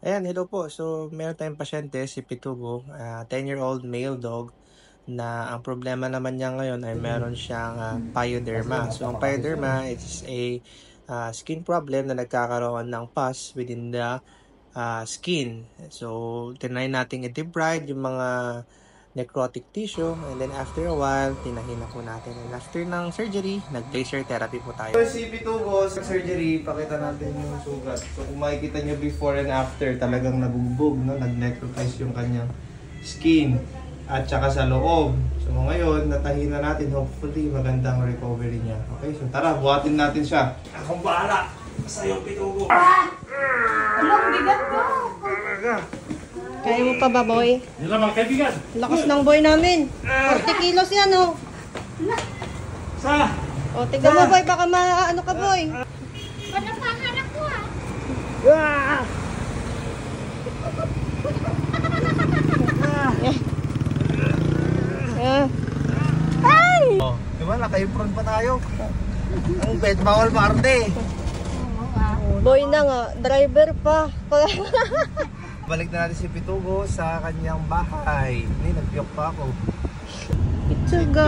Ayan, hello po. So, meron tayong pasyente, si Pitubo, 10-year-old male dog, na ang problema naman niya ngayon ay meron siyang pyoderma. So, ang pyoderma is a skin problem na nagkakaroon ng pus within the skin. So, tinry natin i-debride yung mga necrotic tissue, and then after a while, tinahin na po natin. And after ng surgery, nag-laser therapy po tayo. So, si Pitubo, sa surgery, pakita natin yung sugat. So, kung makikita nyo before and after, talagang nabugbog, no? Nag-necrotize yung kanyang skin at saka sa loob. So, ngayon, natahin na natin. Hopefully, magandang recovery niya. Okay, so tara, buhatin natin siya. Akong bahala sa'yo, Pitubo. Anong bigat ko? Kaya mo pa ba, boy? Yun lang mga kaibigan. Lakas ng boy namin. 40 kilos yan, oh. Sa? O, tignan mo, boy. Baka ano ka, boy. Panapahanap ko ah. Ay! Oh, diba, naka-improve pa tayo. Ang bed bawal Marte. Boy na nga, driver pa. Balik na natin si Pitubo sa kanyang bahay. Hindi, nagpiyok pa ako. Itsuga.